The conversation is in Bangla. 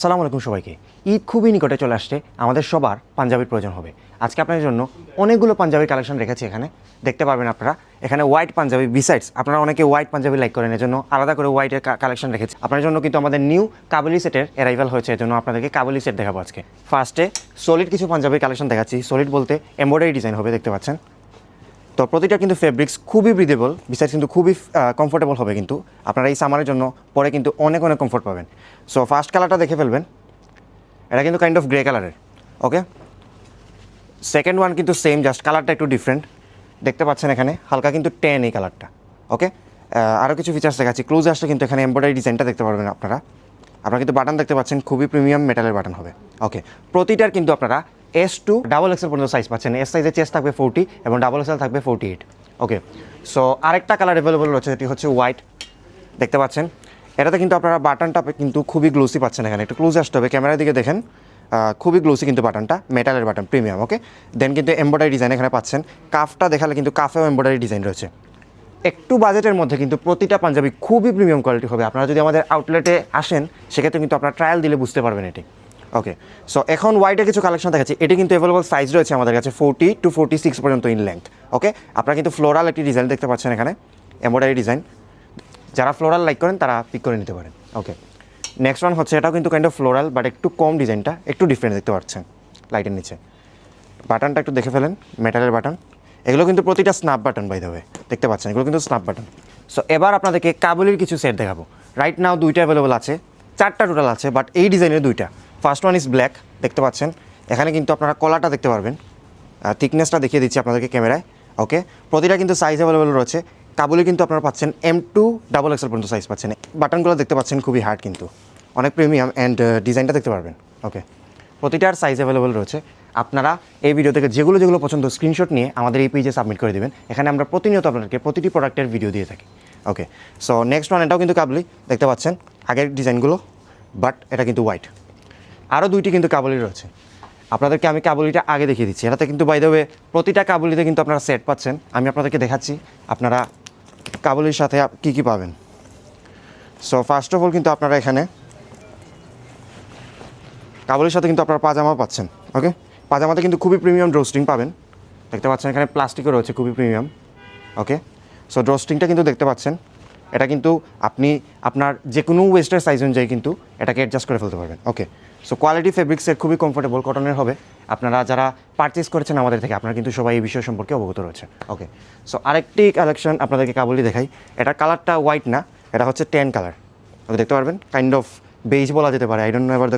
আসসালামু আলাইকুম সবাইকে। ঈদ খুবই নিকটে চলে আসছে, আমাদের সবার পাঞ্জাবির প্রয়োজন হবে। আজকে আপনাদের জন্য অনেকগুলো পাঞ্জাবির কালেকশন রেখেছি। এখানে দেখতে পারবেন আপনারা, এখানে হোয়াইট পাঞ্জাবি বিসাইডস আপনারা অনেকে হোয়াইট পাঞ্জাবি লাইক করেন, এজন্য আলাদা করে হোয়াইটের কালেকশন রেখেছি আপনার জন্য। কিন্তু আমাদের নিউ কাবুলি সেটের অ্যারাইভাল হয়েছে, এজন্য আপনাদেরকে কাবুলি সেট দেখাবো আজকে। ফার্স্টে সলিড কিছু পাঞ্জাবির কালেকশন দেখাচ্ছি। সলিড বলতে এমব্রয়ডারি ডিজাইন হবে, দেখতে পাচ্ছেন। তো প্রতিটা কিন্তু ফেব্রিক্স খুবই ব্রিদেবল, বিসাইডস কিন্তু খুবই কমফোর্টেবল হবে। কিন্তু আপনারা এই সামারের জন্য পরে কিন্তু অনেক অনেক কমফোর্ট পাবেন। সো ফার্স্ট কালারটা দেখে ফেলবেন, এটা কিন্তু কাইন্ড অফ গ্রে কালারের। ওকে, সেকেন্ড ওয়ান কিন্তু সেম, জাস্ট কালারটা একটু ডিফারেন্ট। দেখতে পাচ্ছেন এখানে হালকা কিন্তু ট্যান এই কালারটা। ওকে, আরও কিছু ফিচার্স দেখাচ্ছি। ক্লোজ আসলে কিন্তু এখানে এমব্রয়ডারি ডিজাইনটা দেখতে পারবেন আপনারা কিন্তু বাটন দেখতে পাচ্ছেন, খুবই প্রিমিয়াম মেটালের বাটন হবে। ওকে, প্রতিটার কিন্তু আপনারা S2 ডাবল এক্সেল পর্যন্ত সাইজ পাচ্ছেন। এস সাইজের চেস্ট থাকবে 40 এবং ডাবল এক্সেল থাকবে 48। ওকে, সো আরেকটা কালার অ্যাভেলেবল রয়েছে, এটি হচ্ছে হোয়াইট। দেখতে পাচ্ছেন এটাতে কিন্তু আপনারা বাটনটা কিন্তু খুবই গ্লোসি পাচ্ছেন। এখানে একটু ক্লোজ আসতে হবে, ক্যামেরার দিকে দেখেন, খুবই গ্লোসি কিন্তু বাটনটা, মেটালের বাটন, প্রিমিয়াম। ওকে, দেন কিন্তু এমব্রয়ডারি ডিজাইন এখানে পাচ্ছেন। কাফটা দেখালে কিন্তু কাফেও এমব্রয়ডারি ডিজাইন রয়েছে। একটু বাজেটের মধ্যে কিন্তু প্রতিটা পাঞ্জাবি খুবই প্রিমিয়াম কোয়ালিটি হবে। আপনারা যদি আমাদের আউটলেটে আসেন সেক্ষেত্রে কিন্তু আপনারা ট্রায়াল দিলে বুঝতে পারবেন এটি। ওকে, সো এখন হোয়াইটের কিছু কালেকশন দেখাচ্ছি। এটি কিন্তু অ্যাভেলেবল সাইজ রয়েছে আমাদের কাছে 40 to 46 পর্যন্ত ইন লেন্থ। ওকে, আপনারা কিন্তু ফ্লোরাল একটি ডিজাইন দেখতে পাচ্ছেন এখানে, এমব্রয়ডারি ডিজাইন। যারা ফ্লোরাল লাইক করেন তারা পিক করে নিতে পারেন। ওকে, নেক্সট ওয়ান হচ্ছে, এটাও কিন্তু কাইন্ড অফ ফ্লোরাল, বাট একটু কম, ডিজাইনটা একটু ডিফারেন্ট দেখতে পাচ্ছেন লাইটের নিচে। বাটনটা একটু দেখে ফেলেন, মেটালের বাটন। এগুলো কিন্তু প্রতিটা snap button, by the way, দেখতে পাচ্ছেন এগুলো কিন্তু স্ন্যাপ বাটন। সো এবার আপনাদেরকে কাবুলির কিছু সেট দেখাবো। রাইট নাও দুইটা অ্যাভেলেবল আছে, চারটা টোটাল আছে, বাট এই ডিজাইনের দুইটা। ফার্স্ট ওয়ান ইজ ব্ল্যাক, দেখতে পাচ্ছেন এখানে কিন্তু আপনারা কলারটা দেখতে পারবেন, থিকনেসটা দেখিয়ে দিচ্ছি আপনাদেরকে ক্যামেরায়। ওকে, প্রতিটা কিন্তু সাইজ অ্যাভেলেবল রয়েছে। কাবুলি কিন্তু আপনারা পাচ্ছেন M2 ডাবল এক্সেল পর্যন্ত সাইজ পাচ্ছেন। বাটনগুলো দেখতে পাচ্ছেন খুবই হার্ড, কিন্তু অনেক প্রিমিয়াম, অ্যান্ড ডিজাইনটা দেখতে পারবেন। ওকে, প্রতিটার সাইজ অ্যাভেলেবল রয়েছে। আপনারা এই ভিডিও থেকে যেগুলো যেগুলো পছন্দ স্ক্রিনশট নিয়ে আমাদের এই পেজে সাবমিট করে দেবেন। এখানে আমরা প্রতিনিয়ত আপনাদেরকে প্রতিটি প্রোডাক্টের ভিডিও দিয়ে থাকি। ওকে, সো নেক্সট ওয়ান, এটাও কিন্তু কাবুলি, দেখতে পাচ্ছেন আগের ডিজাইনগুলো, বাট এটা কিন্তু হোয়াইট। আরও দুইটি কিন্তু কাবুলি রয়েছে, আপনাদেরকে আমি কাবুলিটা আগে দেখিয়ে দিচ্ছি। এটাতে কিন্তু বাই দ্য ওয়ে প্রতিটা কাবুলিতে কিন্তু আপনারা সেট পাচ্ছেন। আমি আপনাদেরকে দেখাচ্ছি আপনারা কাবুলির সাথে কী কী পাবেন। সো ফার্স্ট অফ অল কিন্তু আপনারা এখানে কাবুলির সাথে কিন্তু আপনারা পাজামা পাচ্ছেন। ওকে, পাজামাতে কিন্তু খুবই প্রিমিয়াম ড্রস্ট্রিং পাবেন, দেখতে পাচ্ছেন এখানে প্লাস্টিকও রয়েছে, খুবই প্রিমিয়াম। ওকে, সো ড্রস্ট্রিংটা কিন্তু দেখতে পাচ্ছেন, এটা কিন্তু আপনি আপনার যে কোনো ওয়েস্টের সাইজ অনুযায়ী কিন্তু এটাকে অ্যাডজাস্ট করে ফেলতে পারবেন। ওকে, সো কোয়ালিটি ফেব্রিক্সের খুবই কমফোর্টেবল, কটনের হবে। আপনারা যারা পারচেস করেছেন আমাদের থেকে, আপনারা কিন্তু সবাই এই বিষয় সম্পর্কে অবগত রয়েছে। ওকে, সো আরেকটি কালেকশন আপনাদেরকে কাবুলি দেখাই। এটার কালারটা হোয়াইট না, এটা হচ্ছে ট্যান কালার। ওকে, দেখতে পারবেন কাইন্ড অফ বেজ বলা যেতে পারে, আই ডোন্ট নো এবার